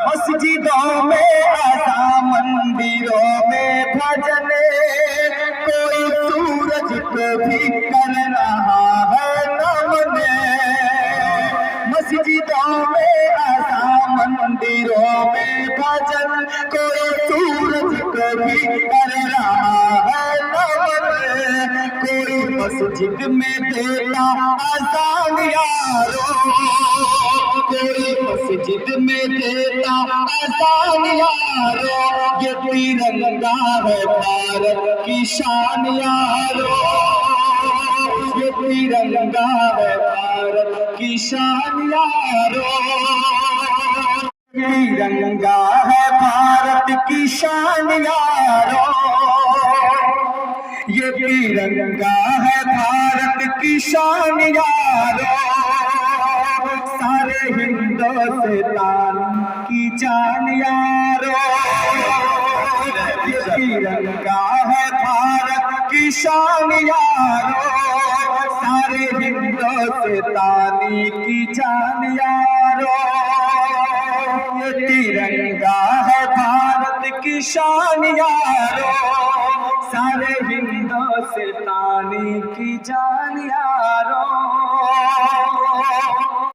मस्जिदों में अज़ान, मंदिरों में भजन, कोई सूरज को भी कर रहा है नमन। मस्जिदों में अज़ान, मंदिरों में भजन, कोई सूरज को भी कर रहा है नमन। कोई मस्जिद में देता अज़ान यारो, कोई मस्जिद में देता अज़ान यारो, ये तिरंगा है भारत की शान यारो, ये तिरंगा है भारत की शान यारो, तिरंगा है भारत की शान यारो, ये तिरंगा है भारत की शान यारो, सारे हिंदुस्तान की जान यारो, ये तिरंगा है भारत की शान यारो, सारे हिंदुस्तानी की जान यारो, ये तिरंगा है भारत की शान यारो, सारे हिंदुस्तानी की जान यारो।